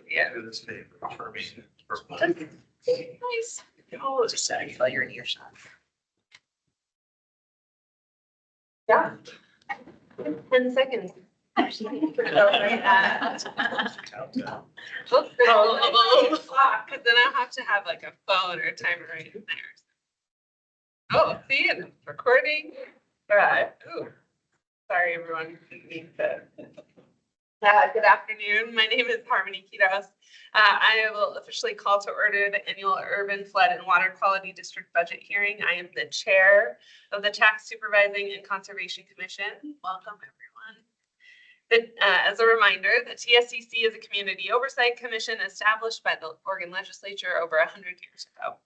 Yeah. This favor for me. Nice. Oh, just saying, while you're in earshot. Yeah. 10 seconds. Because then I have to have like a phone or a timer right in there. Oh, see, and it's recording. All right. Ooh. Sorry, everyone. Didn't mean to. Good afternoon. My name is Harmony Kitos. I will officially call to order the annual Urban Flood and Water Quality District Budget Hearing. I am the chair of the Tax Supervising and Conservation Commission. Welcome, everyone. As a reminder, the TSCC is a community oversight commission established by the Oregon legislature over 100 years ago.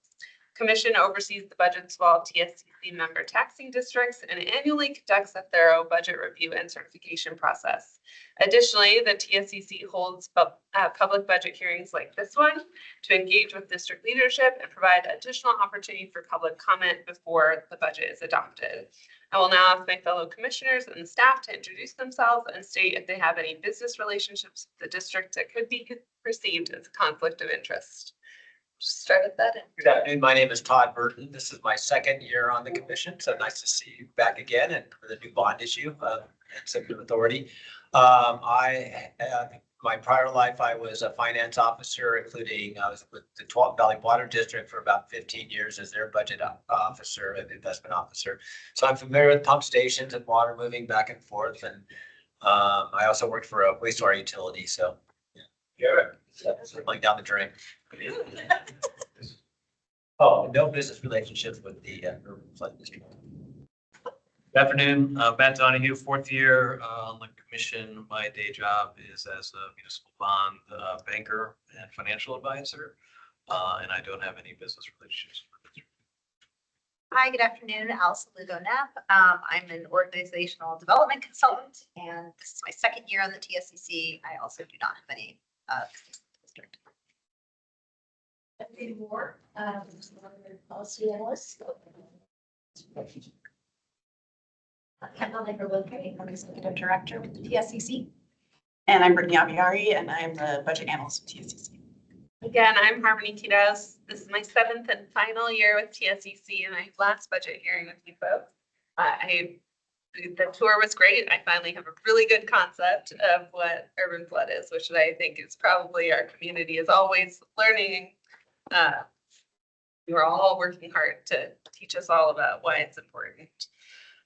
Commission oversees the budgets of all TSCC member taxing districts and annually conducts a thorough budget review and certification process. Additionally, the TSCC holds public budget hearings like this one to engage with district leadership and provide additional opportunity for public comment before the budget is adopted. I will now ask my fellow commissioners and staff to introduce themselves and state if they have any business relationships with the district that could be perceived as a conflict of interest. Start at that end. Good afternoon. My name is Todd Burton. This is my second year on the commission, so nice to see you back again and for the new bond issue and Executive Authority. My prior life, I was a finance officer, including I was with the 12 Valley Water District for about 15 years as their budget officer and investment officer. So I'm familiar with pump stations and water moving back and forth. And I also worked for a wastewater utility. So yeah, circling down the drain. Oh, no business relationships with the urban flood district. Good afternoon, Matt Donahue, fourth year on the commission. My day job is as a municipal bond banker and financial advisor, and I don't have any business relationships with the district. Hi, good afternoon. Alison Lugo-Knapp. I'm an organizational development consultant, and this is my second year on the TSCC. I also do not have any district. More policy analyst. I'm the executive director with the TSCC. And I'm Brittany Abiari, and I'm the budget analyst with TSCC. Again, I'm Harmony Kitos. This is my 7th and final year with TSCC, and my last budget hearing with you folks. The tour was great. I finally have a really good concept of what urban flood is, which I think is probably our community is always learning. We're all working hard to teach us all about why it's important.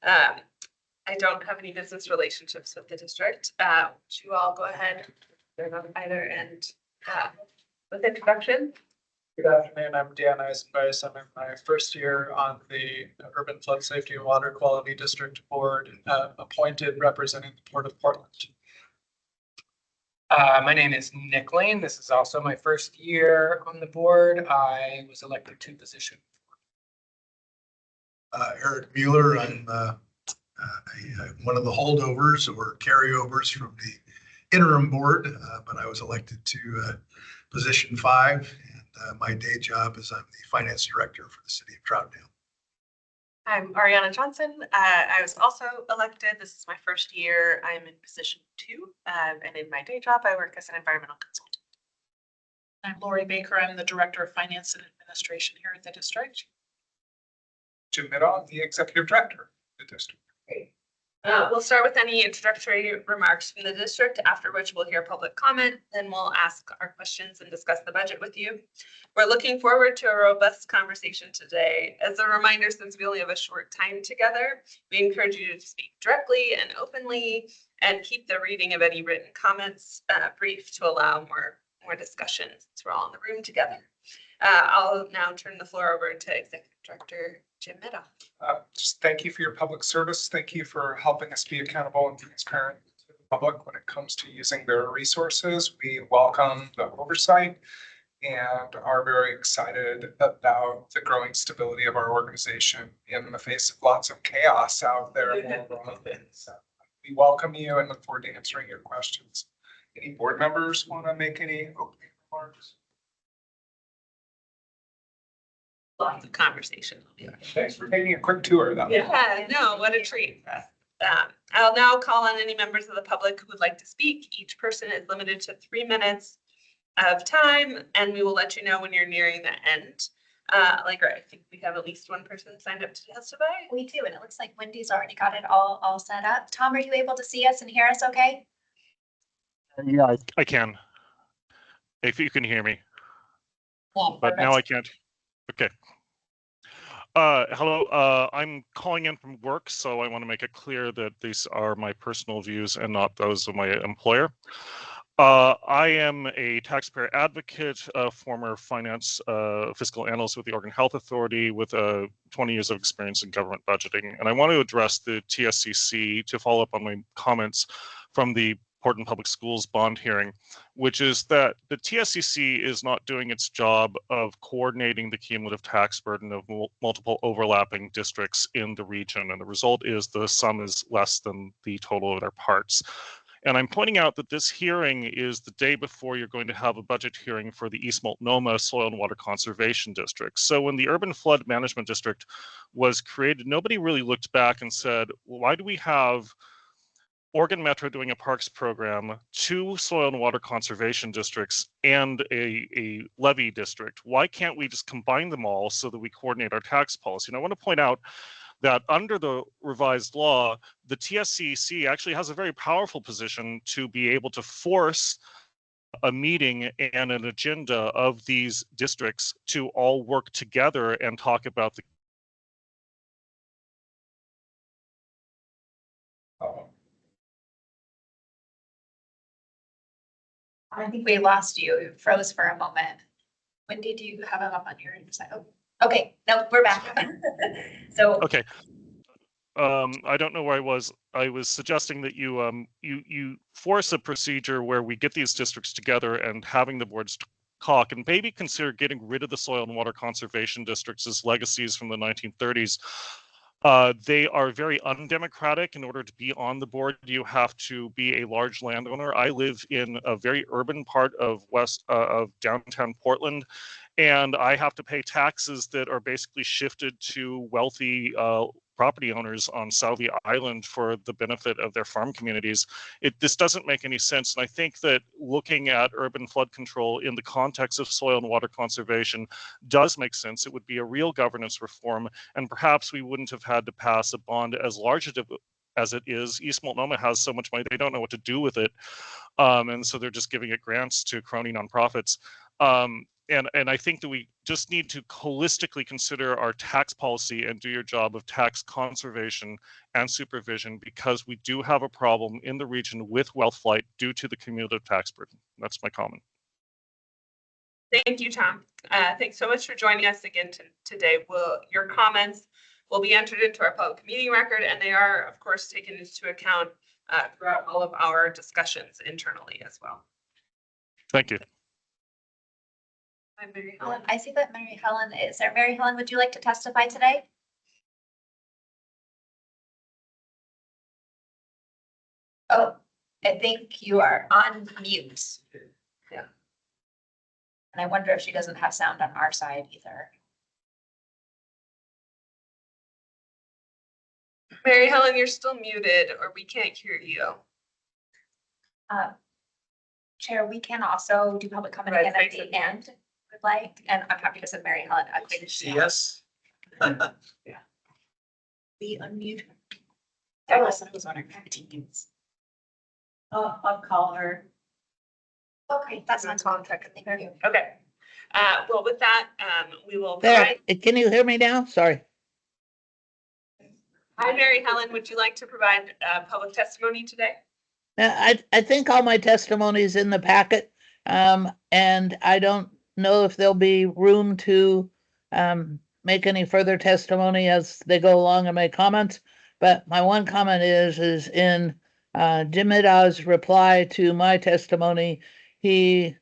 I don't have any business relationships with the district. Would you all go ahead either end with introduction? Good afternoon. I'm Dan Eisenbeis. I'm in my first year on the Urban Flood Safety and Water Quality District Board, appointed representing the Port of Portland. My name is Nick Lane. This is also my first year on the board. I was elected to position. Eric Mueller. I'm one of the holdovers or carryovers from the interim board, but I was elected to position 5. And my day job is I'm the finance director for the city of Troutdale. I'm Ariana Johnson. I was also elected. This is my first year. I'm in position 2. And in my day job, I work as an environmental consultant. I'm Lori Baker. I'm the director of finance and administration here at the district. Jim Middle, the executive director of the district. Great. We'll start with any introductory remarks from the district, after which we'll hear public comment. Then we'll ask our questions and discuss the budget with you. We're looking forward to a robust conversation today. As a reminder, since we only have a short time together, we encourage you to speak directly and openly and keep the reading of any written comments brief to allow more discussion since we're all in the room together. I'll now turn the floor over to Executive Director Jim Middle. Just thank you for your public service. Thank you for helping us be accountable and transparent to the public when it comes to using their resources. We welcome the oversight and are very excited about the growing stability of our organization in the face of lots of chaos out there. So we welcome you and look forward to answering your questions. Any board members want to make any opening remarks? Lots of conversation. Thanks for taking a quick tour. Yeah, no, what a treat. I'll now call on any members of the public who would like to speak. Each person is limited to 3 minutes of time, and we will let you know when you're nearing the end. Allegra, I think we have at least one person signed up to testify. We do, and it looks like Wendy's already got it all set up. Tom, are you able to see us and hear us okay? Yeah, I can. If you can hear me, but now I can't. Okay. Hello, I'm calling in from work, so I want to make it clear that these are my personal views and not those of my employer. I am a taxpayer advocate, a former finance fiscal analyst with the Oregon Health Authority with 20 years of experience in government budgeting. And I want to address the TSCC to follow up on my comments from the Portland Public Schools bond hearing, which is that the TSCC is not doing its job of coordinating the cumulative tax burden of multiple overlapping districts in the region. And the result is the sum is less than the total of their parts. And I'm pointing out that this hearing is the day before you're going to have a budget hearing for the East Multnomah Soil and Water Conservation District. So when the Urban Flood Management District was created, nobody really looked back and said, well, why do we have Oregon Metro doing a parks program, 2 soil and water conservation districts, and a levy district? Why can't we just combine them all so that we coordinate our tax policy? And I want to point out that under the revised law, the TSCC actually has a very powerful position to be able to force a meeting and an agenda of these districts to all work together and talk about the I think we lost you. You froze for a moment. Wendy, do you have him up on your side? Oh, okay, no, we're back. So. Okay. I don't know where I was. I was suggesting that you force a procedure where we get these districts together and having the boards talk, and maybe consider getting rid of the soil and water conservation districts as legacies from the 1930s. They are very undemocratic. In order to be on the board, you have to be a large landowner. I live in a very urban part of downtown Portland, and I have to pay taxes that are basically shifted to wealthy property owners on Salvia Island for the benefit of their farm communities. This doesn't make any sense. And I think that looking at urban flood control in the context of soil and water conservation does make sense. It would be a real governance reform, and perhaps we wouldn't have had to pass a bond as large as it is. East Multnomah has so much money, they don't know what to do with it. And so they're just giving it grants to crony nonprofits. And I think that we just need to holistically consider our tax policy and do your job of tax conservation and supervision, because we do have a problem in the region with wealth flight due to the cumulative tax burden. That's my comment. Thank you, Tom. Thanks so much for joining us again today. Your comments will be entered into our public meeting record, and they are, of course, taken into account throughout all of our discussions internally as well. Thank you. I'm Mary Helen. I see that Mary Helen is there. Mary Helen, would you like to testify today? Oh, I think you are on mute. Yeah. And I wonder if she doesn't have sound on our side either. Mary Helen, you're still muted, or we can't hear you. Chair, we can also do public comment Right, again at the end, would like, and I'm happy to send Mary Helen a quick. Yes. We unmute her. I was wondering if I had to use. I'll call her. Okay, that's not contact. Thank you. Okay. Well, with that, we will. There, can you hear me now? Sorry. Hi, Mary Helen. Would you like to provide public testimony today? I think all my testimony is in the packet, and I don't know if there'll be room to make any further testimony as they go along and make comments. But my one comment is in Jim Midaw's reply to my testimony. He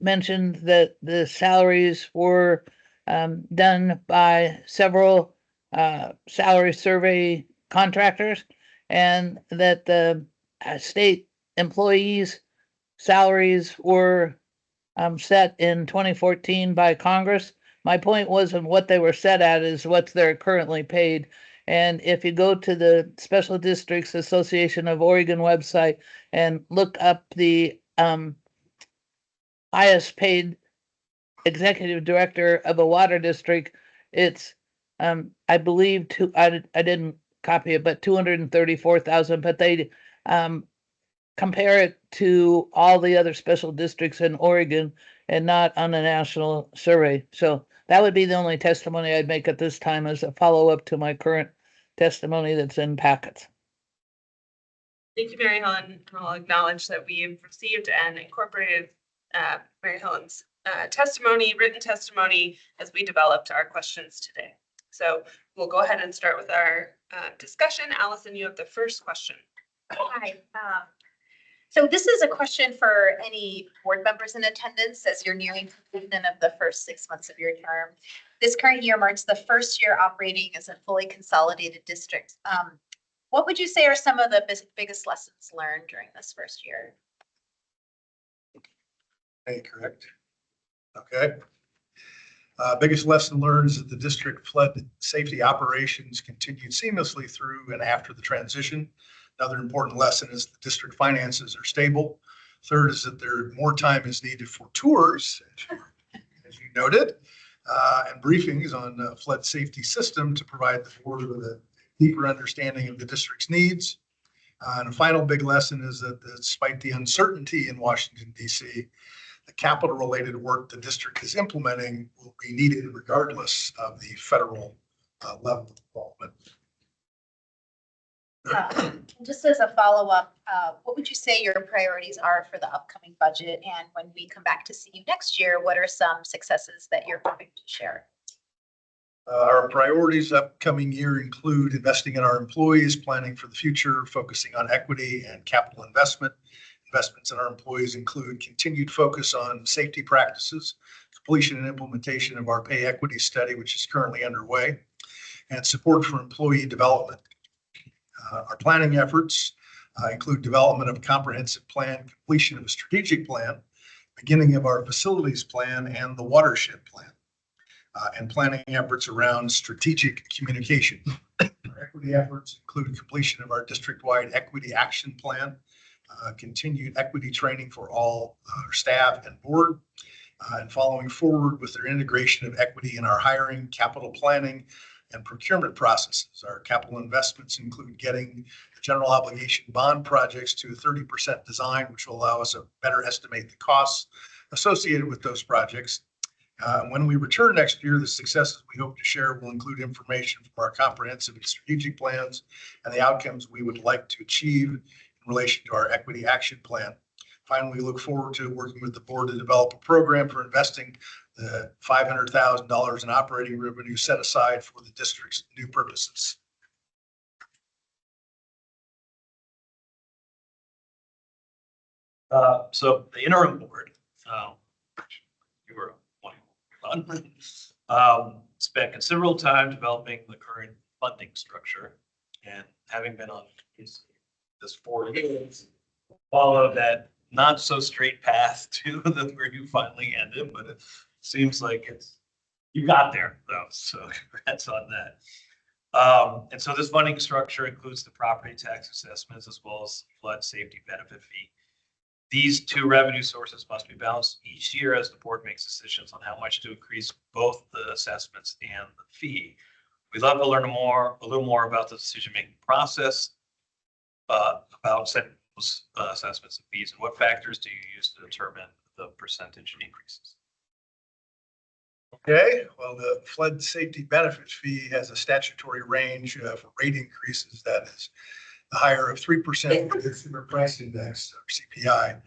mentioned that the salaries were done by several salary survey contractors, and that the state employees' salaries were set in 2014 by Congress. My point wasn't what they were set at, is what they're currently paid. And if you go to the Special Districts Association of Oregon website and look up the highest paid executive director of a water district, it's I believe I didn't copy it, but 234,000, but they compare it to all the other special districts in Oregon and not on a national survey. So that would be the only testimony I'd make at this time as a follow-up to my current testimony that's in packets. Thank you, Mary Helen. I'll acknowledge that we have received and incorporated Mary Helen's written testimony as we developed our questions today. So we'll go ahead and start with our discussion. Allison, you have the first question. Hi. So this is a question for any board members in attendance as you're nearing completion of the first 6 months of your term. This current year marks the first year operating as a fully consolidated district. What would you say are some of the biggest lessons learned during this first year? Hey, correct. Okay. Biggest lesson learned is that the district flood safety operations continued seamlessly through and after the transition. Another important lesson is the district finances are stable. Third is that more time is needed for tours, as you noted, and briefings on the flood safety system to provide the board with a deeper understanding of the district's needs. And a final big lesson is that despite the uncertainty in Washington, D.C., the capital-related work the district is implementing will be needed regardless of the federal level of involvement. Just as a follow-up, what would you say your priorities are for the upcoming budget? And when we come back to see you next year, what are some successes that you're hoping to share? Our priorities upcoming year include investing in our employees, planning for the future, focusing on equity and capital investment. Investments in our employees include continued focus on safety practices, completion and implementation of our pay equity study, which is currently underway, and support for employee development. Our planning efforts include development of a comprehensive plan, completion of a strategic plan, beginning of our facilities plan and the watershed plan, and planning efforts around strategic communication. Our equity efforts include completion of our district-wide equity action plan, continued equity training for all our staff and board, and following forward with their integration of equity in our hiring, capital planning, and procurement processes. Our capital investments include getting the general obligation bond projects to a 30% design, which will allow us to better estimate the costs associated with those projects. When we return next year, the successes we hope to share will include information from our comprehensive and strategic plans and the outcomes we would like to achieve in relation to our equity action plan. Finally, we look forward to working with the board to develop a program for investing the $500,000 in operating revenue set aside for the district's new purposes. So the interim board, you were on, spent considerable time developing the current funding structure, and having been on this 4 years, followed that not so straight path to where you finally ended, but it seems like you got there though. So congrats on that. And so this funding structure includes the property tax assessments as well as flood safety benefit fee. These two revenue sources must be balanced each year as the board makes decisions on how much to increase both the assessments and the fee. We'd love to learn a little more about the decision-making process, about setting those assessments and fees, and what factors do you use to determine the percentage increases? Okay, well, the flood safety benefit fee has a statutory range for rate increases that is the higher of 3% for the Consumer Price Index, or CPI.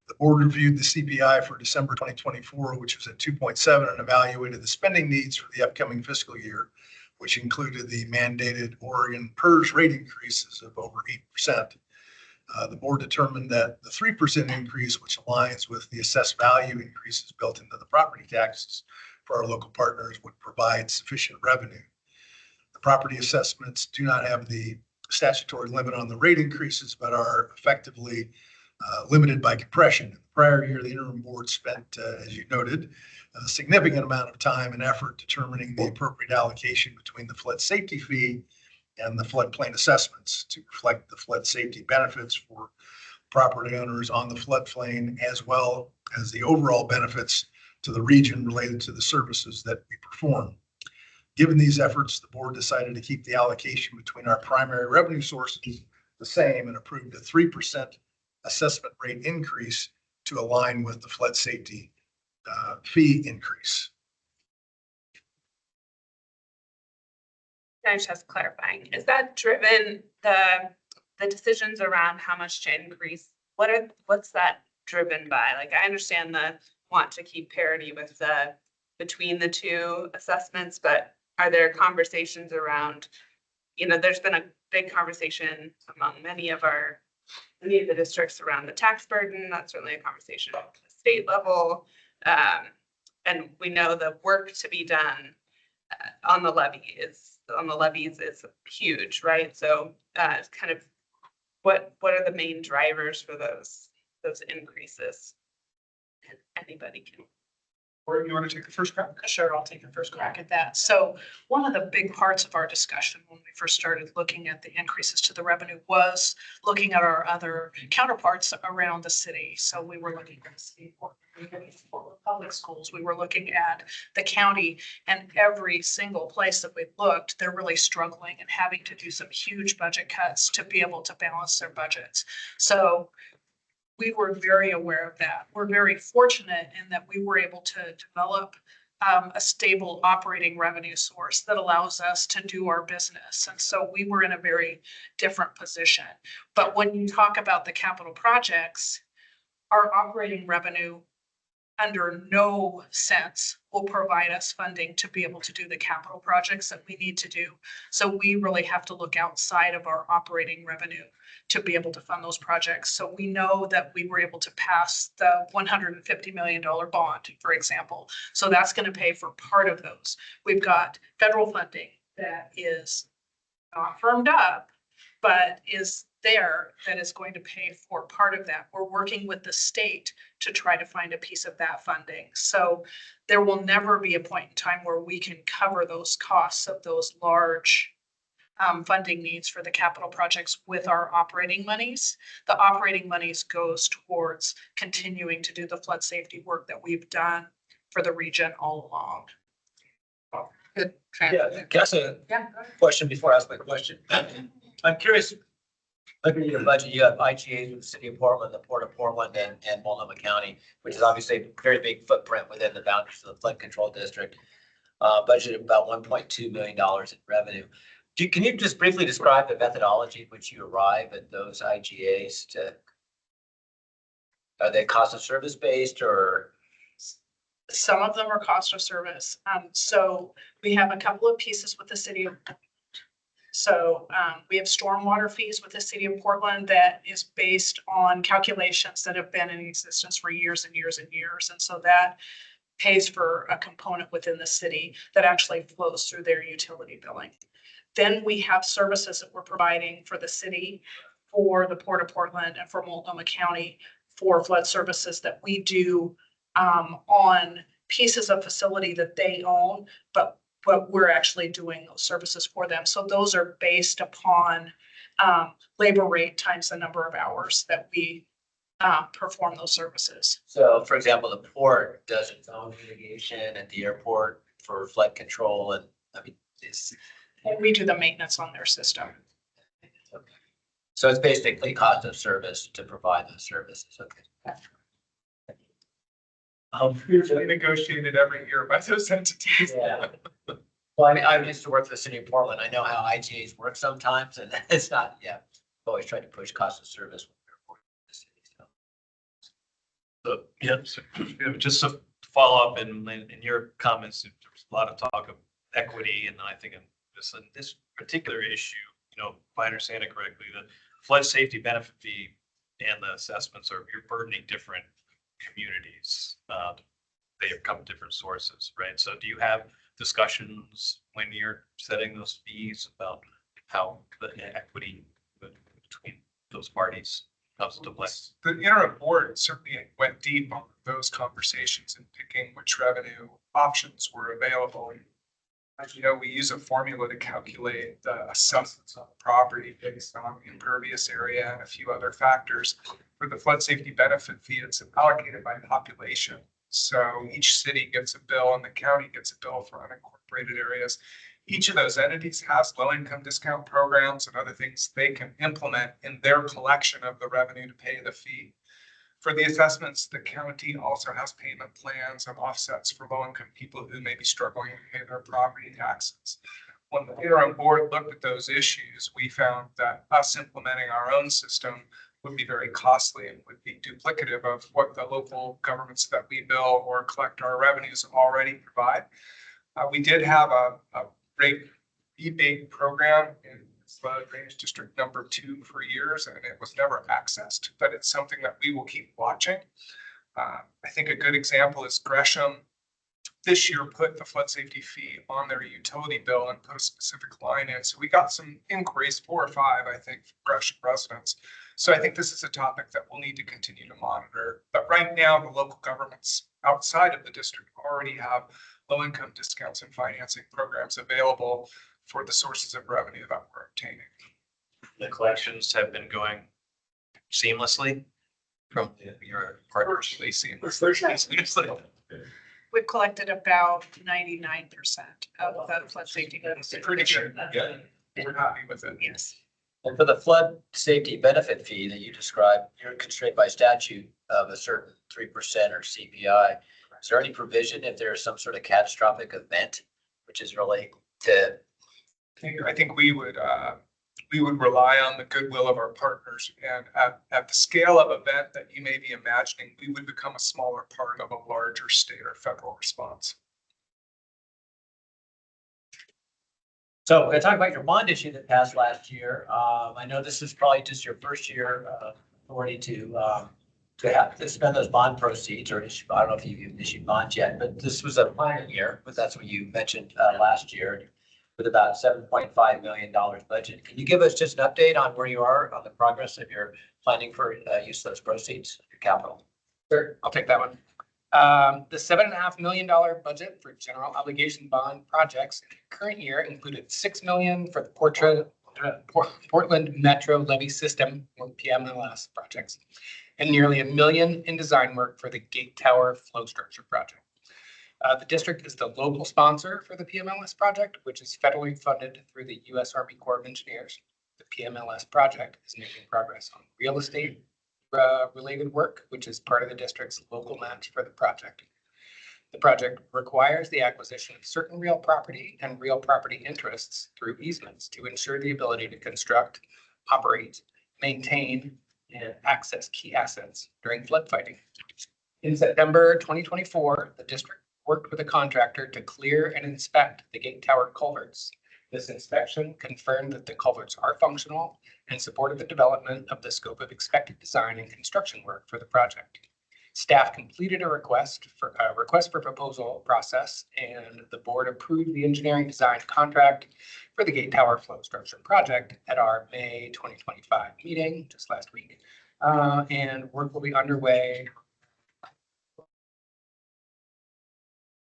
The board reviewed the CPI for December 2024, which was at 2.7, and evaluated the spending needs for the upcoming fiscal year, which included the mandated Oregon PERS rate increases of over 8%. The board determined that the 3% increase, which aligns with the assessed value increases built into the property taxes for our local partners, would provide sufficient revenue. The property assessments do not have the statutory limit on the rate increases, but are effectively limited by compression. In the prior year, the interim board spent, as you noted, a significant amount of time and effort determining the appropriate allocation between the flood safety fee and the floodplain assessments to reflect the flood safety benefits for property owners on the floodplain, as well as the overall benefits to the region related to the services that we perform. Given these efforts, the board decided to keep the allocation between our primary revenue sources the same and approved a 3% assessment rate increase to align with the flood safety fee increase. Can I just clarifying, is that driven the decisions around how much to increase? What's that driven by? Like, I understand the want to keep parity with between the two assessments, but are there conversations around, there's been a big conversation among many of the districts around the tax burden. That's certainly a conversation at the state level. And we know the work to be done on the levies is huge, right? So it's kind of what are the main drivers for those increases? Anybody can. Or you want to take the first crack? Sure, I'll take the first crack at that. So one of the big parts of our discussion when we first started looking at the increases to the revenue was looking at our other counterparts around the city. So we were looking at the city, public schools, we were looking at the county, and every single place that we looked, they're really struggling and having to do some huge budget cuts to be able to balance their budgets. So we were very aware of that. We're very fortunate in that we were able to develop a stable operating revenue source that allows us to do our business. And so we were in a very different position. But when you talk about the capital projects, our operating revenue under no sense will provide us funding to be able to do the capital projects that we need to do. So we really have to look outside of our operating revenue to be able to fund those projects. So we know that we were able to pass the $150 million bond, for example. So that's going to pay for part of those. We've got federal funding that is not firmed up, but is there that is going to pay for part of that. We're working with the state to try to find a piece of that funding. So there will never be a point in time where we can cover those costs of those large funding needs for the capital projects with our operating monies. The operating monies goes towards continuing to do the flood safety work that we've done for the region all along. Good. Yeah, can I ask a Yeah. question before I ask my question? I'm curious, looking at your budget, you have IGAs with the city of Portland, the Port of Portland, and Multnomah County, which is obviously a very big footprint within the boundaries of the flood control district. Budgeted about $1.2 million in revenue. Can you just briefly describe the methodology in which you arrive at those IGAs? Are they cost of service based or? Some of them are cost of service. So we have a couple of pieces with the city of Portland. So we have stormwater fees with the city of Portland that is based on calculations that have been in existence for years and years and years. And so that pays for a component within the city that actually flows through their utility billing. Then we have services that we're providing for the city, for the Port of Portland, and for Multnomah County for flood services that we do on pieces of facility that they own, but we're actually doing those services for them. So those are based upon labor rate times the number of hours that we perform those services. So for example, the port does its own mitigation at the airport for flood control, and I mean, And we do the maintenance on their system. so it's basically cost of service to provide those services. Okay. Usually negotiated every year by those entities. Yeah. Well, I mean, I used to work for the city of Portland. I know how IGAs work sometimes, and it's not, yeah, I've always tried to push cost of service. So, yeah, so, just to follow up in your comments, there was a lot of talk of equity, and I think in this particular issue, if I understand it correctly, the flood safety benefit fee and the assessments you're burdening different communities. They come from different sources, right? So do you have discussions when you're setting those fees about how the equity between those parties comes to play? The interim board certainly went deep on those conversations and picking which revenue options were available. As you know, we use a formula to calculate the assessments on the property based on the impervious area and a few other factors. For the flood safety benefit fee, it's allocated by population. So each city gets a bill and the county gets a bill for unincorporated areas. Each of those entities has low-income discount programs and other things they can implement in their collection of the revenue to pay the fee. For the assessments, the county also has payment plans and offsets for low-income people who may be struggling to pay their property taxes. When the interim board looked at those issues, we found that us implementing our own system would be very costly and would be duplicative of what the local governments that we bill or collect our revenues already provide. We did have a rate rebate program in Flood Drainage District number 2 for years, and it was never accessed, but it's something that we will keep watching. I think a good example is Gresham this year put the flood safety fee on their utility bill and put a specific line in. So we got some inquiries, 4 or 5, I think, from Gresham residents. So I think this is a topic that we'll need to continue to monitor. But right now, the local governments outside of the district already have low-income discounts and financing programs available for the sources of revenue that we're obtaining. The collections have been going seamlessly from your partners. Virtually seamlessly. We've collected about 99% of the flood safety. Pretty good. Yeah, we're happy with it. Yes. And for the flood safety benefit fee that you described, you're constrained by statute of a certain 3% or CPI. Is there any provision if there is some sort of catastrophic event, which is really to? I think we would rely on the goodwill of our partners, and at the scale of event that you may be imagining, we would become a smaller part of a larger state or federal response. So we're going to talk about your bond issue that passed last year. I know this is probably just your first year authority to have to spend those bond proceeds, or issue, I don't know if you've issued bonds yet, but this was a planning year, but that's what you mentioned last year, with about $7.5 million budget. Can you give us just an update on where you are on the progress of your planning for use of those proceeds, your capital? Sure, I'll take that one. The $7.5 million budget for general obligation bond projects in the current year included $6 million for the Portland Metro Levy System, or PMLS projects, and nearly $1 million in design work for the Gate Tower Flow Structure project. The district is the local sponsor for the PMLS project, which is federally funded through the U.S. Army Corps of Engineers. The PMLS project is making progress on real estate related work, which is part of the district's local match for the project. The project requires the acquisition of certain real property and real property interests through easements to ensure the ability to construct, operate, maintain, and access key assets during flood fighting. In September 2024, the district worked with a contractor to clear and inspect the Gate Tower culverts. This inspection confirmed that the culverts are functional and supported the development of the scope of expected design and construction work for the project. Staff completed a request for proposal process, and the board approved the engineering design contract for the Gate Tower Flow Structure project at our May 2025 meeting just last week. And work will be underway.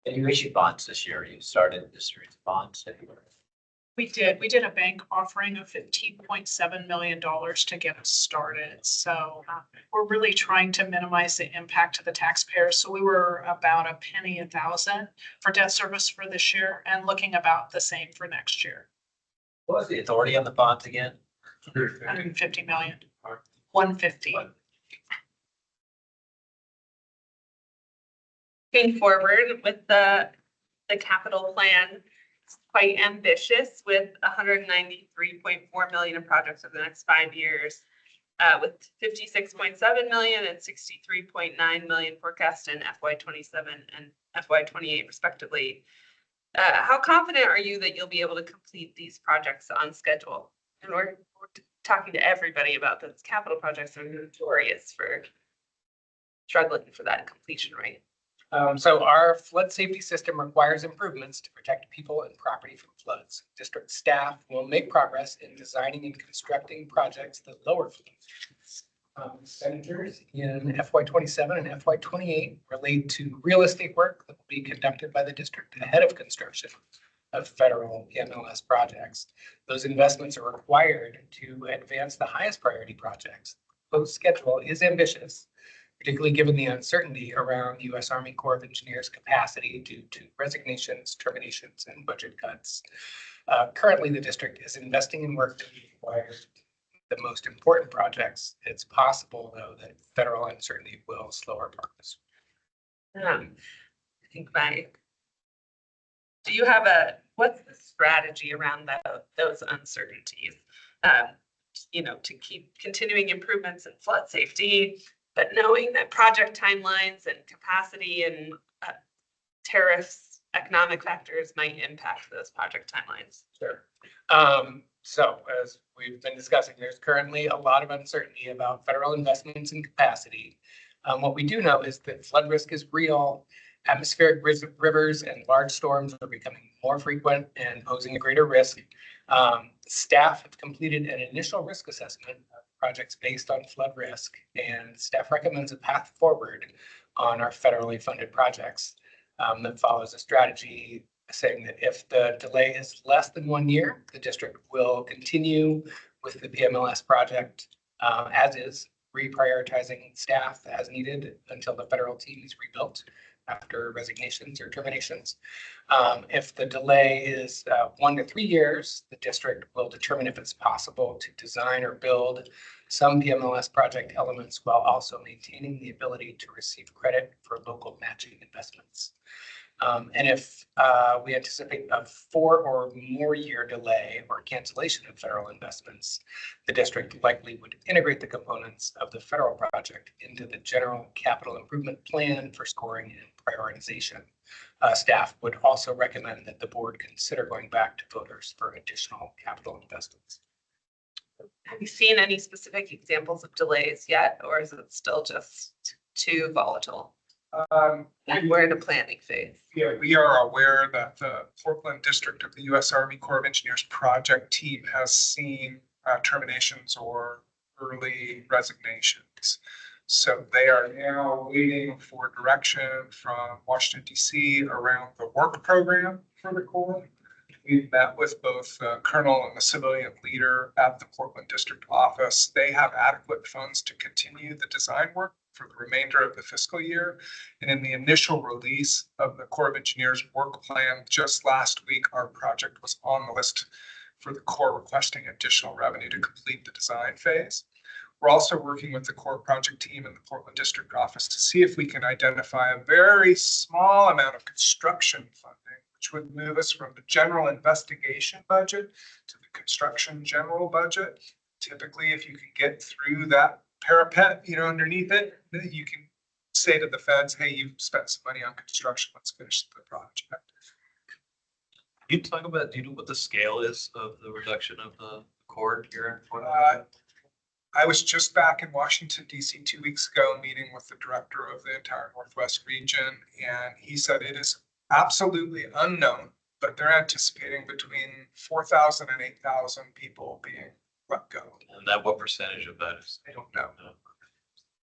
And you issued bonds this year. You started this series of bonds. We did a bank offering of $15.7 million to get us started. So we're really trying to minimize the impact to the taxpayers. So we were about a penny a thousand for debt service for this year and looking about the same for next year. What was the authority on the bonds again? 150 million, 150. Moving forward with the capital plan, it's quite ambitious with 193.4 million in projects over the next 5 years, with 56.7 million and 63.9 million forecast in FY27 and FY28 respectively. How confident are you that you'll be able to complete these projects on schedule? And we're talking to everybody about those capital projects are notorious for struggling for that completion rate. So our flood safety system requires improvements to protect people and property from floods. District staff will make progress in designing and constructing projects that lower flood. Expenditures in FY27 and FY28 relate to real estate work that will be conducted by the district ahead of construction. of federal PMLS projects. Those investments are required to advance the highest priority projects. Proposed schedule is ambitious, particularly given the uncertainty around U.S. Army Corps of Engineers capacity due to resignations, terminations, and budget cuts. Currently, the district is investing in work that requires the most important projects. It's possible, though, that federal uncertainty will slow our progress. I think do you have what's the strategy around those uncertainties? To keep continuing improvements in flood safety, but knowing that project timelines and capacity and tariffs, economic factors might impact those project timelines. Sure. So as we've been discussing, there's currently a lot of uncertainty about federal investments in capacity. What we do know is that flood risk is real. Atmospheric rivers and large storms are becoming more frequent and posing a greater risk. Staff have completed an initial risk assessment of projects based on flood risk, and staff recommends a path forward on our federally funded projects that follows a strategy saying that if the delay is less than 1 year, the district will continue with the PMLS project as is, reprioritizing staff as needed until the federal team is rebuilt after resignations or terminations. If the delay is 1 to 3 years, the district will determine if it's possible to design or build some PMLS project elements while also maintaining the ability to receive credit for local matching investments. And if we anticipate a 4 or more year delay or cancellation of federal investments, the district likely would integrate the components of the federal project into the general capital improvement plan for scoring and prioritization. Staff would also recommend that the board consider going back to voters for additional capital investments. Have you seen any specific examples of delays yet, or is it still just too volatile? And we're in a planning phase. Yeah, we are aware that the Portland District of the U.S. Army Corps of Engineers project team has seen terminations or early resignations. So they are now waiting for direction from Washington, D.C. around the work program for the Corps. We've met with both the colonel and the civilian leader at the Portland District office. They have adequate funds to continue the design work for the remainder of the fiscal year. And in the initial release of the Corps of Engineers work plan just last week, our project was on the list for the Corps requesting additional revenue to complete the design phase. We're also working with the Corps project team in the Portland District office to see if we can identify a very small amount of construction funding, which would move us from the general investigation budget to the construction general budget. Typically, if you can get through that parapet, underneath it, you can say to the feds, hey, you've spent some money on construction, let's finish the project. Do you know what the scale is of the reduction of the cord here? I was just back in Washington, D.C. 2 weeks ago, meeting with the director of the entire Northwest region, and he said it is absolutely unknown, but they're anticipating between 4,000 and 8,000 people being let go. And that what percentage of that is? I don't know.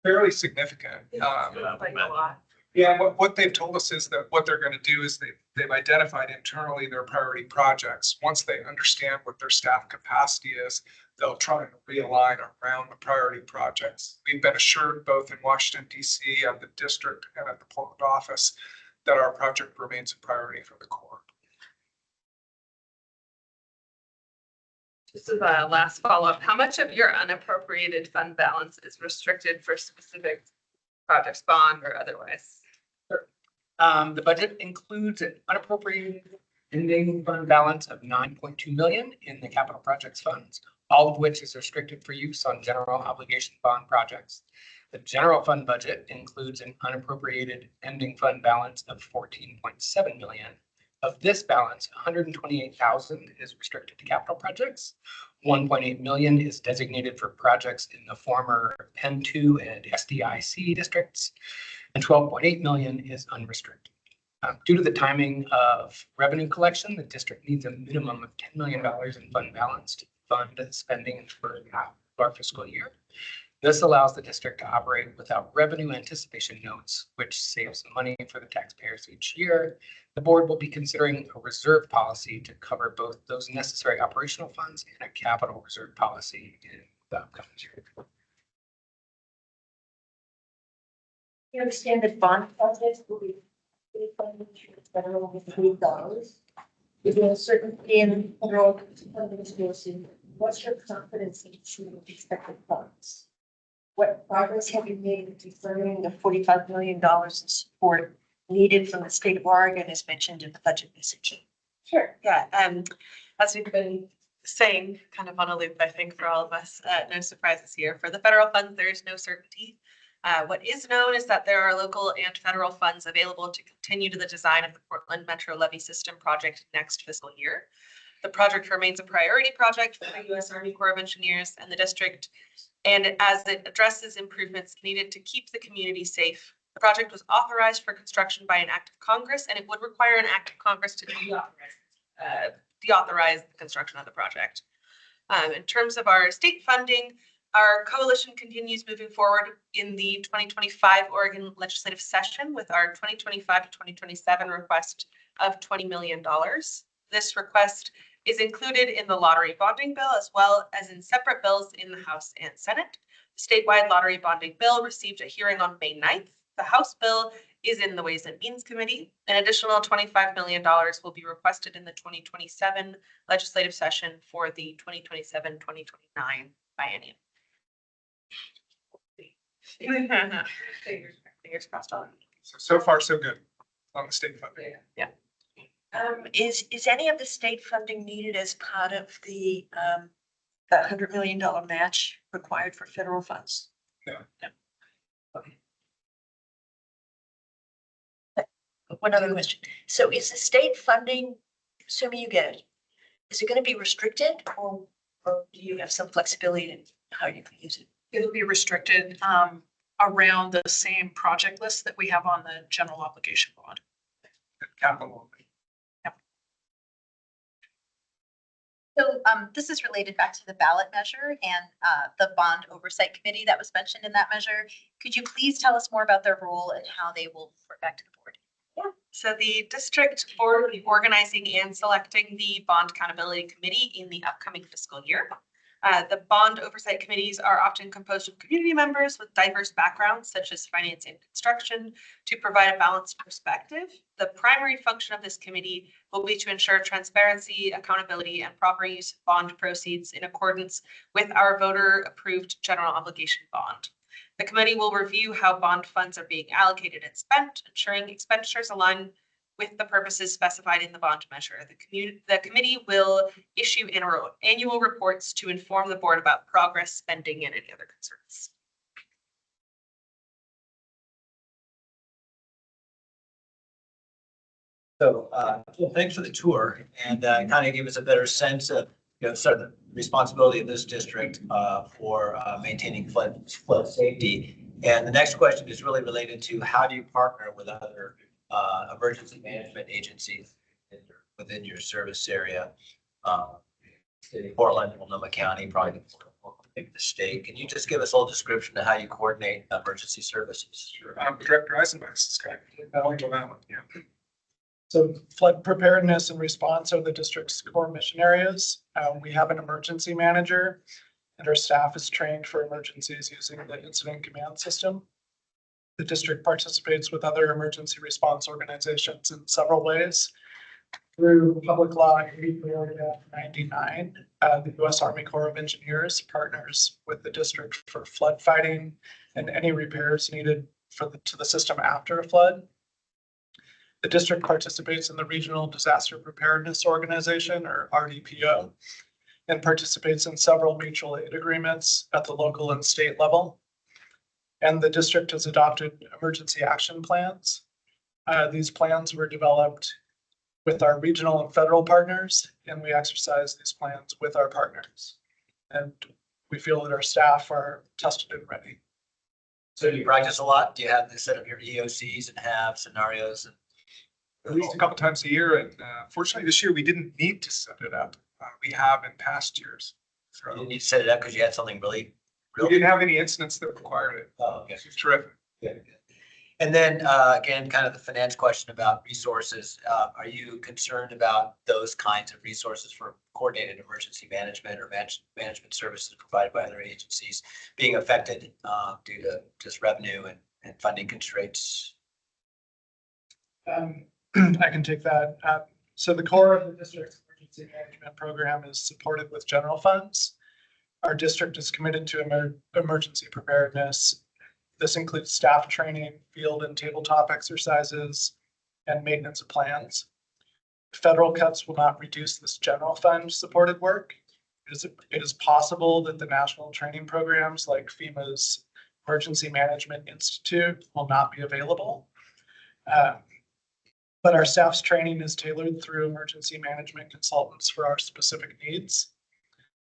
Fairly significant. Like a lot. Yeah, what they've told us is that what they're going to do is they've identified internally their priority projects. Once they understand what their staff capacity is, they'll try and realign around the priority projects. We've been assured both in Washington, D.C. and the district and at the Portland office that our project remains a priority for the Corps. Just as a last follow-up, how much of your unappropriated fund balance is restricted for specific projects, bond or otherwise? The budget includes an unappropriated ending fund balance of 9.2 million in the capital projects funds, all of which is restricted for use on general obligation bond projects. The general fund budget includes an unappropriated ending fund balance of 14.7 million. Of this balance, 128,000 is restricted to capital projects. 1.8 million is designated for projects in the former Penn 2 and SDIC districts, and 12.8 million is unrestricted. Due to the timing of revenue collection, the district needs a minimum of $10 million in fund balance to fund spending for half of our fiscal year. This allows the district to operate without revenue anticipation notes, which saves money for the taxpayers each year. The board will be considering a reserve policy to cover both those necessary operational funds and a capital reserve policy in the upcoming year. You understand that bond projects will be funded through federal $3. Is there a certainty in federal funding sources? What's your confidence in achieving expected funds? What progress have you made in deferring the $45 million in support needed from the state of Oregon as mentioned in the budget message? Sure, yeah, as we've been saying, kind of on a loop, I think, for all of us, no surprises here. For the federal funds, there is no certainty. What is known is that there are local and federal funds available to continue to the design of the Portland Metro Levy System project next fiscal year. The project remains a priority project for the U.S. Army Corps of Engineers and the district, and as it addresses improvements needed to keep the community safe. The project was authorized for construction by an act of Congress, and it would require an act of Congress to deauthorize the construction of the project. In terms of our state funding, our coalition continues moving forward in the 2025 Oregon legislative session with our 2025 to 2027 request of $20 million. This request is included in the lottery bonding bill as well as in separate bills in the House and Senate. The statewide lottery bonding bill received a hearing on May 9th. The House bill is in the Ways and Means Committee. An additional $25 million will be requested in the 2027 legislative session for the 2027-2029 biennium. Fingers crossed on. So far, so good on the state funding. Yeah. Is any of the state funding needed as part of the $100 million match required for federal funds? No. Okay. One other question. So is the state funding, assuming you get it, is it going to be restricted or do you have some flexibility in how you can use it? It'll be restricted around the same project list that we have on the general obligation bond. Capital. So this is related back to the ballot measure and the bond oversight committee that was mentioned in that measure. Could you please tell us more about their role and how they will report back to the board? Yeah, so the district board will be organizing and selecting the bond accountability committee in the upcoming fiscal year. The bond oversight committees are often composed of community members with diverse backgrounds such as finance and construction to provide a balanced perspective. The primary function of this committee will be to ensure transparency, accountability, and proper use of bond proceeds in accordance with our voter-approved general obligation bond. The committee will review how bond funds are being allocated and spent, ensuring expenditures align with the purposes specified in the bond measure. The committee will issue annual reports to inform the board about progress, spending, and any other concerns. So thanks for the tour and kind of give us a better sense of, sort of the responsibility of this district for maintaining flood safety. And the next question is really related to how do you partner with other emergency management agencies within your service area? Portland, Multnomah County, probably the state. Can you just give us a little description of how you coordinate emergency services? Sure. Director Eisenbach's is kind of on that one. Yeah. So flood preparedness and response are the district's core mission areas. We have an emergency manager and our staff is trained for emergencies using the incident command system. The district participates with other emergency response organizations in several ways. Through Public Law 83-99, the U.S. Army Corps of Engineers partners with the district for flood fighting and any repairs needed to the system after a flood. The district participates in the Regional Disaster Preparedness Organization, or RDPO, and participates in several mutual aid agreements at the local and state level. And the district has adopted emergency action plans. These plans were developed with our regional and federal partners, and we exercise these plans with our partners. And we feel that our staff are tested and ready. So do you practice a lot? Do you have to set up your EOCs and have scenarios? At least a couple times a year, and fortunately this year we didn't need to set it up. We have in past years. You didn't need to set it up because you had something really We didn't have any incidents that required it. Oh, okay. It's terrific. Good. And then, again, kind of the finance question about resources. Are you concerned about those kinds of resources for coordinated emergency management or management services provided by other agencies being affected due to just revenue and funding constraints? I can take that. So the core of the district's emergency management program is supported with general funds. Our district is committed to emergency preparedness. This includes staff training, field and tabletop exercises, and maintenance of plans. Federal cuts will not reduce this general fund supported work. It is possible that the national training programs like FEMA's Emergency Management Institute will not be available. But our staff's training is tailored through emergency management consultants for our specific needs.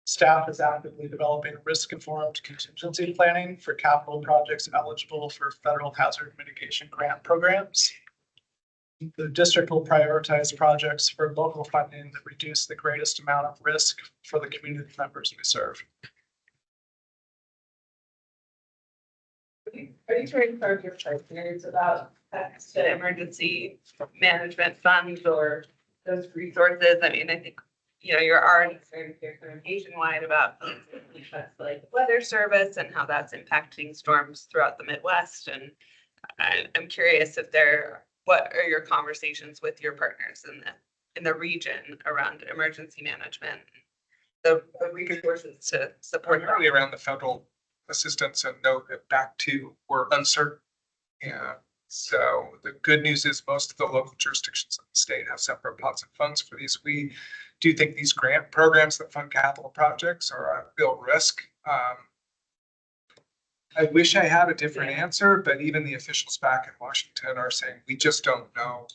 Staff is actively developing risk-informed contingency planning for capital projects eligible for federal hazard mitigation grant programs. The district will prioritize projects for local funding that reduce the greatest amount of risk for the community members we serve. Are you trying to clarify your concerns about the emergency management funds or those resources? I mean, I think, you're already starting to hear kind of nationwide about that's like weather service and how that's impacting storms throughout the Midwest. And I'm curious what are your conversations with your partners in the region around emergency management, the resources to support that? Primarily around the federal assistance and note that back to we're uncertain. Yeah. So the good news is most of the local jurisdictions in the state have separate pots of funds for these. We do think these grant programs that fund capital projects are a real risk. I wish I had a different answer, but even the officials back in Washington are saying, we just don't know.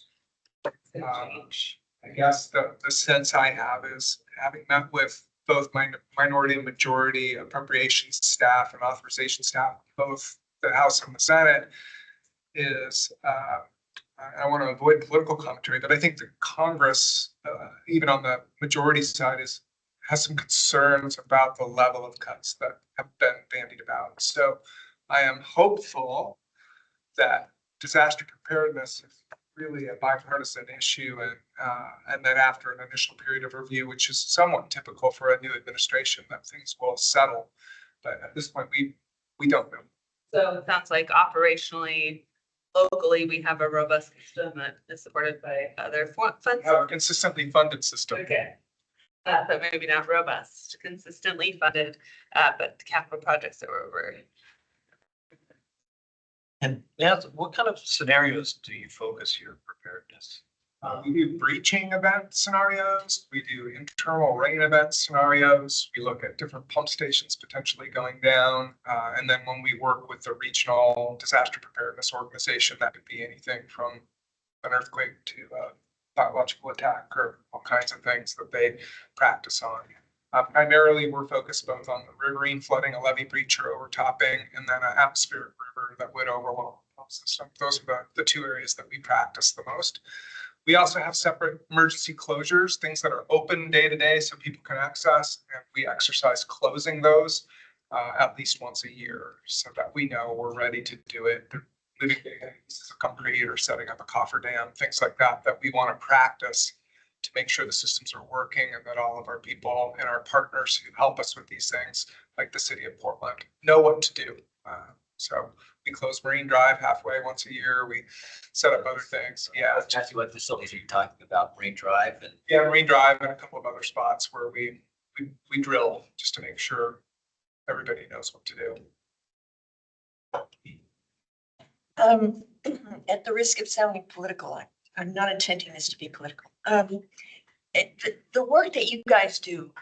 I guess the sense I have is having met with both minority and majority appropriations staff and authorization staff, both the House and the Senate, is I want to avoid political commentary, but I think the Congress, even on the majority side, has some concerns about the level of cuts that have been bandied about. So I am hopeful that disaster preparedness is really a bipartisan issue, and that after an initial period of review, which is somewhat typical for a new administration, that things will settle. But at this point, we don't know. So it sounds like operationally, locally, we have a robust system that is supported by other funds. We have a consistently funded system. Okay. But maybe not robust, consistently funded, but capital projects that were. And that's, what kind of scenarios do you focus your preparedness? We do breaching event scenarios. We do internal rain event scenarios. We look at different pump stations potentially going down. And then when we work with the regional disaster preparedness organization, that could be anything from an earthquake to a biological attack or all kinds of things that they practice on. Primarily, we're focused both on the riverine flooding, a levee breach or overtopping, and then an atmospheric river that would overwhelm the pump system. Those are the two areas that we practice the most. We also have separate emergency closures, things that are open day to day so people can access, and we exercise closing those at least once a year so that we know we're ready to do it. They're moving pieces of concrete or setting up a coffer dam, things like that, that we want to practice to make sure the systems are working and that all of our people and our partners who help us with these things, like the city of Portland, know what to do. So we close Marine Drive halfway once a year. We set up other things. Yeah. Let's ask you what facilities are you talking about? Marine Drive and yeah, Marine Drive and a couple of other spots where we drill just to make sure everybody knows what to do. At the risk of sounding political, I'm not intending this to be political. The work that you guys do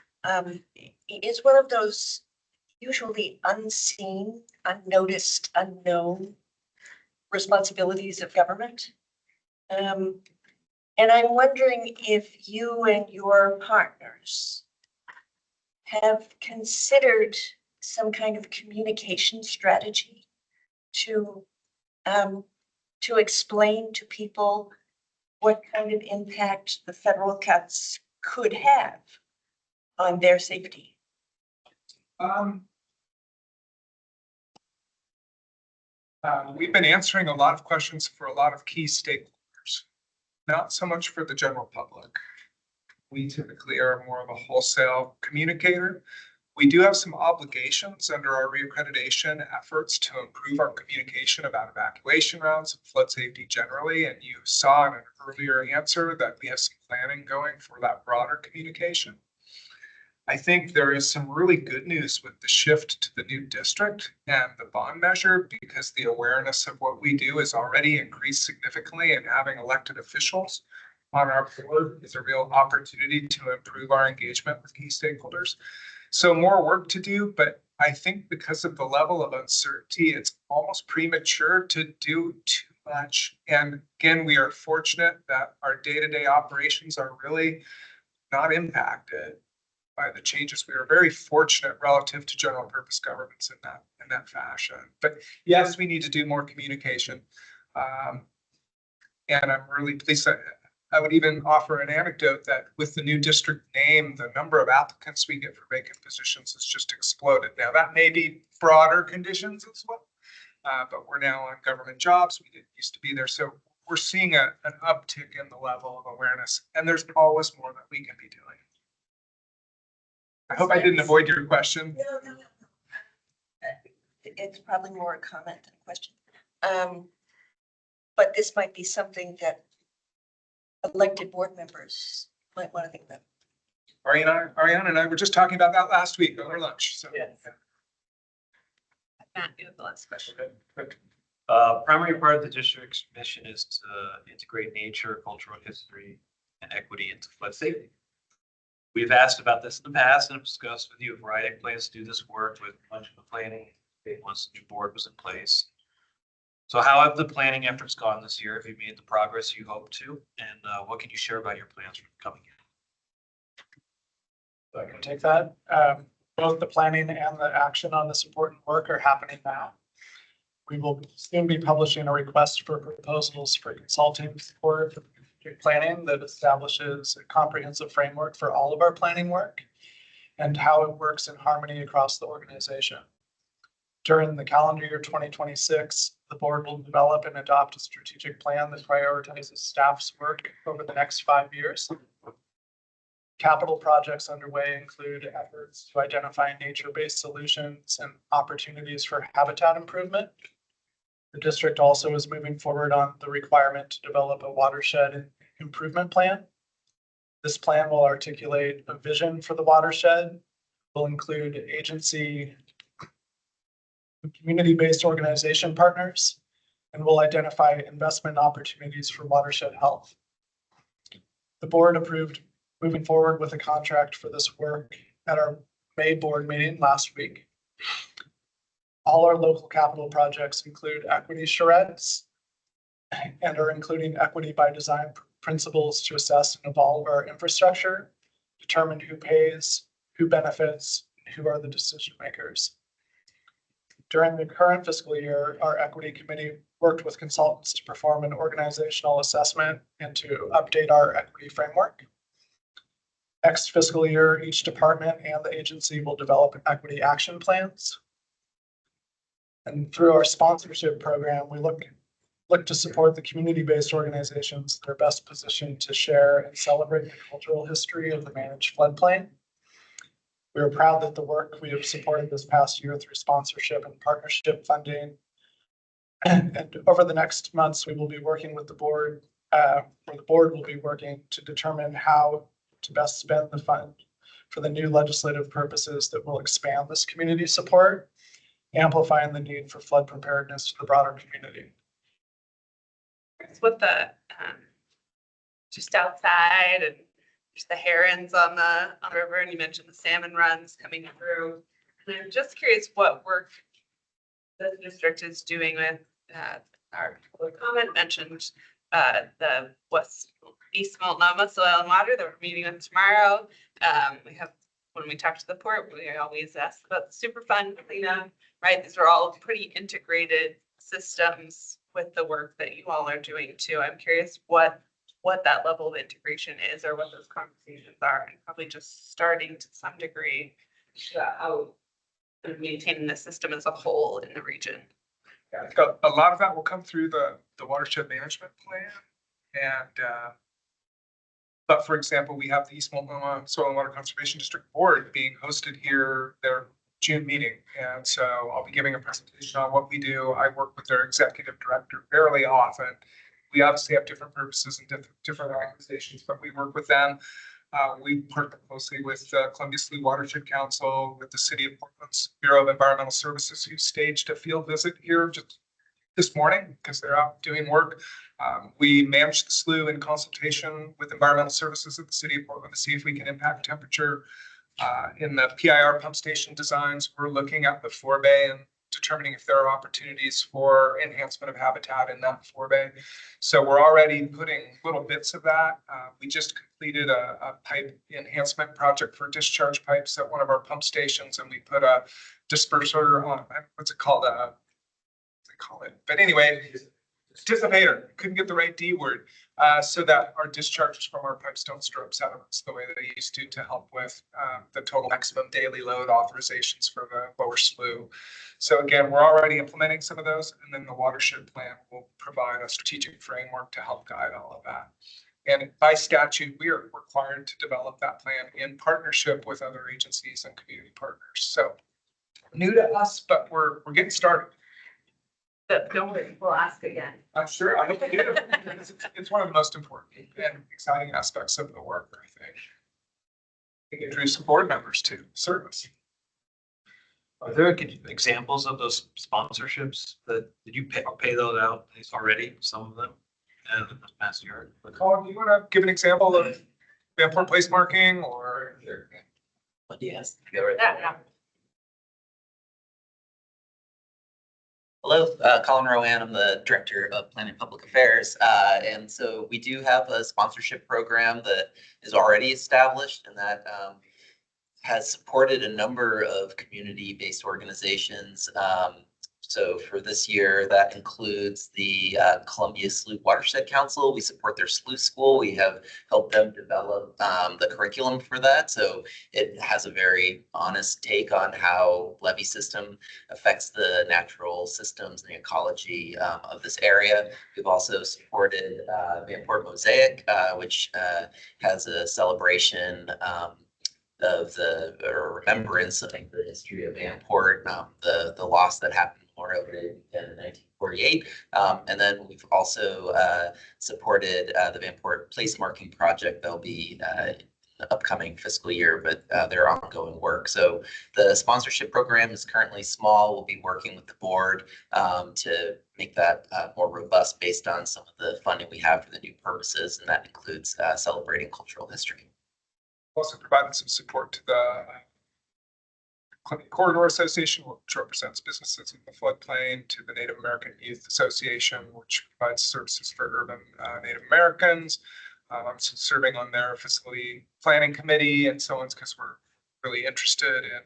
is one of those usually unseen, unnoticed, unknown responsibilities of government. And I'm wondering if you and your partners have considered some kind of communication strategy to explain to people what kind of impact the federal cuts could have on their safety. We've been answering a lot of questions for a lot of key stakeholders, not so much for the general public. We typically are more of a wholesale communicator. We do have some obligations under our reaccreditation efforts to improve our communication about evacuation routes and flood safety generally. And you saw in an earlier answer that we have some planning going for that broader communication. I think there is some really good news with the shift to the new district and the bond measure, because the awareness of what we do is already increased significantly, and having elected officials on our board is a real opportunity to improve our engagement with key stakeholders. So more work to do, but I think because of the level of uncertainty, it's almost premature to do too much. And again, we are fortunate that our day-to-day operations are really not impacted by the changes. We are very fortunate relative to general purpose governments in that fashion. But yes, we need to do more communication. And I'm really pleased that I would even offer an anecdote that with the new district name, the number of applicants we get for vacant positions has just exploded. Now that may be broader conditions as well, but we're now on government jobs. We didn't used to be there. So we're seeing an uptick in the level of awareness, and there's always more that we can be doing. I hope I didn't avoid your question. No. It's probably more a comment than a question. But this might be something that elected board members might want to think about. Ariana and I were just talking about that last week over lunch. So Yes. Matt, you have the last question. Primary part of the district's mission is to integrate nature, cultural history, and equity into flood safety. We've asked about this in the past and have discussed with you a variety of plans to do this work with much of the planning once the new board was in place. So how have the planning efforts gone this year? Have you made the progress you hoped to? And what can you share about your plans for the coming year? I can take that. Both the planning and the action on this important work are happening now. We will soon be publishing a request for proposals for consulting support for planning that establishes a comprehensive framework for all of our planning work and how it works in harmony across the organization. During the calendar year 2026, the board will develop and adopt a strategic plan that prioritizes staff's work over the next 5 years. Capital projects underway include efforts to identify nature-based solutions and opportunities for habitat improvement. The district also is moving forward on the requirement to develop a watershed improvement plan. This plan will articulate a vision for the watershed, will include agency, community-based organization partners, and will identify investment opportunities for watershed health. The board approved moving forward with a contract for this work at our May board meeting last week. All our local capital projects include equity charrettes and are including equity by design principles to assess and evolve our infrastructure, determine who pays, who benefits, and who are the decision makers. During the current fiscal year, our equity committee worked with consultants to perform an organizational assessment and to update our equity framework. Next fiscal year, each department and the agency will develop equity action plans. And through our sponsorship program, we look to support the community-based organizations that are best positioned to share and celebrate the cultural history of the managed floodplain. We are proud that the work we have supported this past year through sponsorship and partnership funding. And over the next months, we will be working with the board, or the board will be working to determine how to best spend the fund for the new legislative purposes that will expand this community support, amplifying the need for flood preparedness to the broader community. With the just outside and just the herons on the river, and you mentioned the salmon runs coming through. And I'm just curious what work the district is doing with our public comment mentioned the East Multnomah Soil and Water that we're meeting with tomorrow. We have, when we talk to the port, we always ask about the Superfund cleanup, right? These are all pretty integrated systems with the work that you all are doing too. I'm curious what that level of integration is, or what those conversations are, and probably just starting to some degree how maintaining the system as a whole in the region. Yeah, I think a lot of that will come through the watershed management plan. And, but for example, we have the East Multnomah Soil and Water Conservation District Board being hosted here, their June meeting. And so I'll be giving a presentation on what we do. I work with their executive director fairly often. We obviously have different purposes and different organizations, but we work with them. We partner closely with Columbia Slough Watershed Council, with the City of Portland's Bureau of Environmental Services, who staged a field visit here just this morning because they're out doing work. We manage the slough in consultation with environmental services at the City of Portland to see if we can impact temperature. In the PIR pump station designs, we're looking at the forebay and determining if there are opportunities for enhancement of habitat in that forebay. So we're already putting little bits of that. We just completed a pipe enhancement project for discharge pipes at one of our pump stations, and we put a disperser on, what's it called? Call it. But anyway, dissipator, couldn't get the right D word, so that our discharges from our pipes don't store up sediments the way that they used to help with the total maximum daily load authorizations for the lower slough. So again, we're already implementing some of those, and then the watershed plan will provide a strategic framework to help guide all of that. And by statute, we are required to develop that plan in partnership with other agencies and community partners. So new to us, but we're getting started. Don't worry, we'll ask again. I'm sure, I hope you do. It's one of the most important and exciting aspects of the work, I think. I think it drew some board members to service. Are there examples of those sponsorships that, did you pay those out at least already, some of them, this past year? Colin, do you want to give an example of the important place marking or? What do you ask? Yeah. Hello, Colin Rowan. I'm the Director of Planning and Public Affairs. And so we do have a sponsorship program that is already established and that has supported a number of community-based organizations. So for this year, that includes the Columbia Slough Watershed Council. We support their slough school. We have helped them develop the curriculum for that. So it has a very honest take on how levee system affects the natural systems and the ecology of this area. We've also supported Vanport Mosaic, which has a celebration of the remembrance of the history of Vanport, the loss that happened Memorial Day in 1948. And then we've also supported the Vanport Place Marking Project. That'll be the upcoming fiscal year, but their ongoing work. So the sponsorship program is currently small. We'll be working with the board to make that more robust based on some of the funding we have for the new purposes, and that includes celebrating cultural history. Also provided some support to the Columbia Corridor Association, which represents businesses in the floodplain, to the Native American Youth Association, which provides services for urban Native Americans. I'm serving on their facility planning committee and so on, because we're really interested in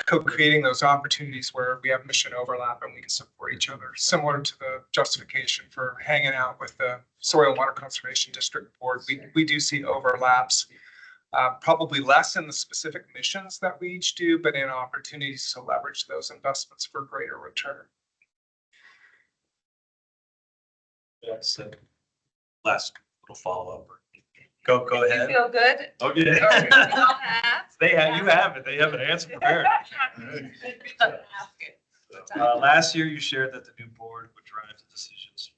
co-creating those opportunities where we have mission overlap and we can support each other, similar to the justification for hanging out with the Soil and Water Conservation District Board. We do see overlaps. Probably less in the specific missions that we each do, but in opportunities to leverage those investments for greater return. That's the last little follow-up. Go ahead. Feel good? Okay. They have it. They have an answer prepared. Last year, you shared that the new board would drive the decisions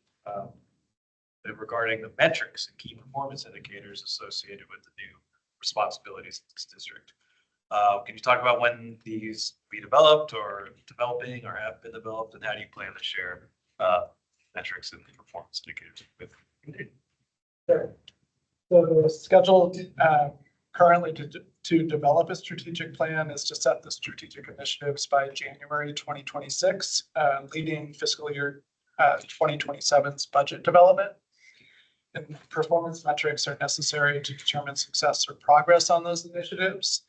regarding the metrics and key performance indicators associated with the new responsibilities of this district. Can you talk about when these be developed or developing or have been developed, and how do you plan to share metrics and performance indicators with the community? Sure. So the schedule currently to develop a strategic plan is to set the strategic initiatives by January 2026, leading fiscal year 2027's budget development. And performance metrics are necessary to determine success or progress on those initiatives.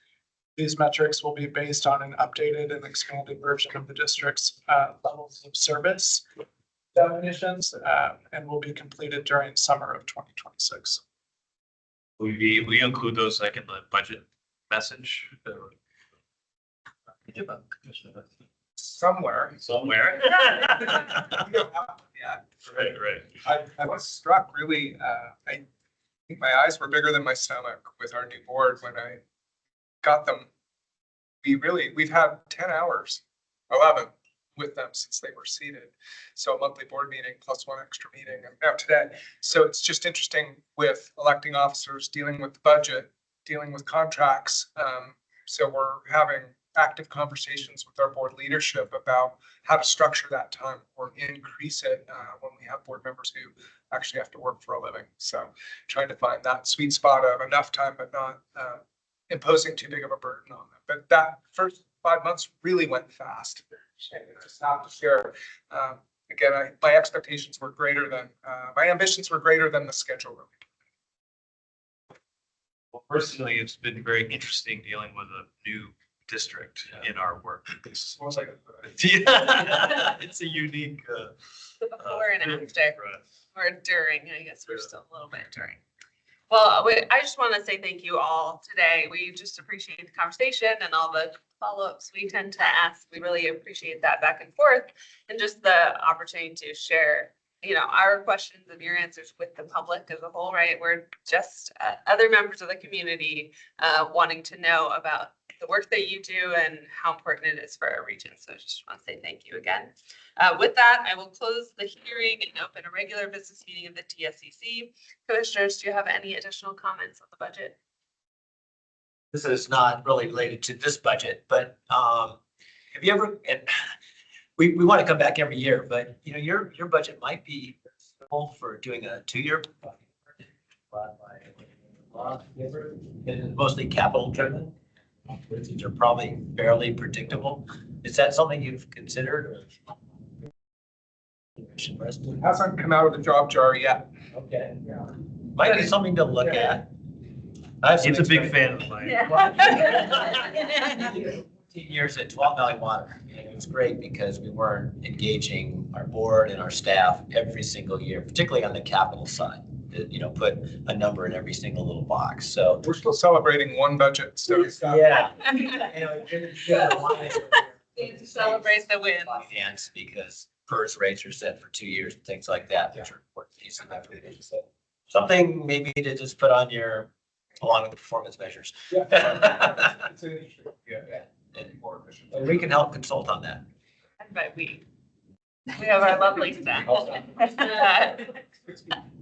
These metrics will be based on an updated and expanded version of the district's levels of service definitions, and will be completed during summer of 2026. Will you include those like in the budget message? somewhere. Somewhere. Yeah. Right. I was struck really, I think my eyes were bigger than my stomach with our new board when I got them. We've had 10 hours, 11 with them since they were seated. So a monthly board meeting plus one extra meeting and now today. So it's just interesting with electing officers, dealing with the budget, dealing with contracts. So we're having active conversations with our board leadership about how to structure that time or increase it when we have board members who actually have to work for a living. So trying to find that sweet spot of enough time, but not imposing too big of a burden on them. But that first 5 months really went fast. Just not to share. Again, my expectations were greater than, my ambitions were greater than the schedule really. Well, personally, it's been very interesting dealing with a new district in our work. It's almost like It's a unique. The before and feeling after, for us. or during, I guess we're still a little bit during. Well, I just want to say thank you all today. We just appreciate the conversation and all the follow-ups we tend to ask. We really appreciate that back and forth and just the opportunity to share, our questions and your answers with the public as a whole, right? We're just other members of the community wanting to know about the work that you do and how important it is for our region. So I just want to say thank you again. With that, I will close the hearing and open a regular business meeting of the TSCC. Commissioners, do you have any additional comments on the budget? This is not really related to this budget, but have you ever, and we want to come back every year, but your budget might be full for doing a 2-year. It's mostly capital driven. These are probably fairly predictable. Is that something you've considered? It hasn't come out of the job jar yet. Okay. Might be something to look at. He's a big fan of mine. 15 years at 12 Valley Water, and it was great because we weren't engaging our board and our staff every single year, particularly on the capital side. Put a number in every single little box. So We're still celebrating one budget. So yeah. Celebrate the win. Finance, because PERS rates are set for 2 years and things like that, which are important pieces of information. So something maybe to just put on your, along with the performance measures. It's an issue. And we can help consult on that. But we have our lovely staff.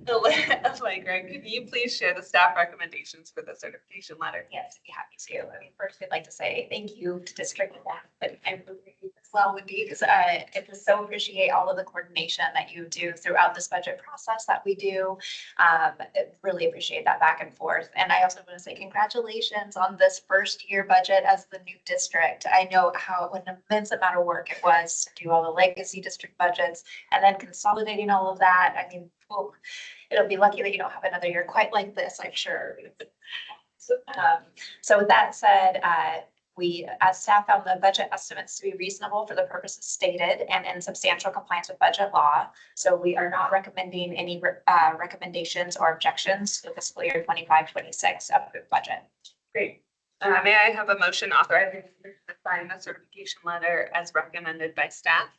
Allegra, can you please share the staff recommendations for the certification letter? Yes, I'd be happy to. First, I'd like to say thank you to district staff, but I really as well, Wendy, because I just so appreciate all of the coordination that you do throughout this budget process that we do. Really appreciate that back and forth. And I also want to say congratulations on this first year budget as the new district. I know what an immense amount of work it was to do all the legacy district budgets and then consolidating all of that. I mean, it'll be lucky that you don't have another year quite like this, I'm sure. So with that said, we, as staff, found the budget estimates to be reasonable for the purposes stated and in substantial compliance with budget law. So we are not recommending any recommendations or objections to the fiscal year 25-26 approved budget. Great. May I have a motion authorizing to sign the certification letter as recommended by staff?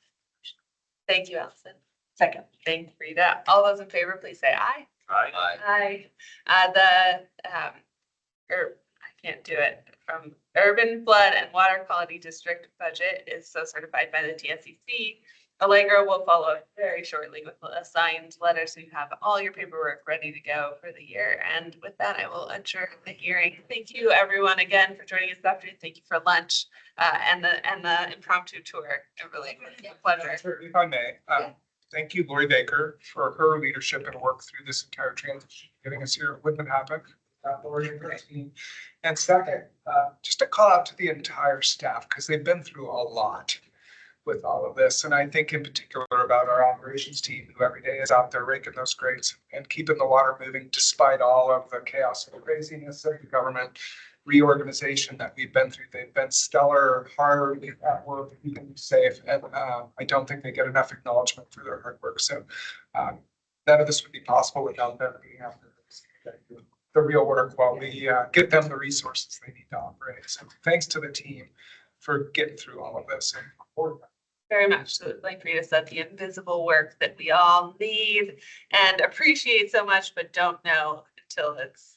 Thank you, Allison. Second. Thank you, Rita. All those in favor, please say aye. Aye. Aye. I can't do it. From Urban Flood and Water Quality District budget is so certified by the TSCC. Allegra will follow very shortly with a signed letter, so you have all your paperwork ready to go for the year. And with that, I will adjourn the hearing. Thank you, everyone, again for joining us this afternoon. Thank you for lunch and the impromptu tour. It really was a pleasure. If I may, thank you, Lori Baker, for her leadership and work through this entire transition. Getting us here wouldn't have happened without Lori and her team. And second, just a call out to the entire staff because they've been through a lot with all of this. And I think in particular about our operations team, who every day is out there raking those grates and keeping the water moving despite all of the chaos and craziness of the government reorganization that we've been through. They've been stellar, hard at work, keeping you safe. And I don't think they get enough acknowledgement for their hard work. So none of this would be possible without them being out there the real work while we get them the resources they need to operate. So thanks to the team for getting through all of this. And very much. So like Rita said, the invisible work that we all need and appreciate so much, but don't know until it's,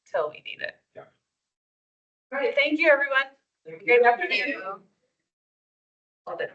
till we need it. Yeah. All right, thank you, everyone. Great afternoon. Love it.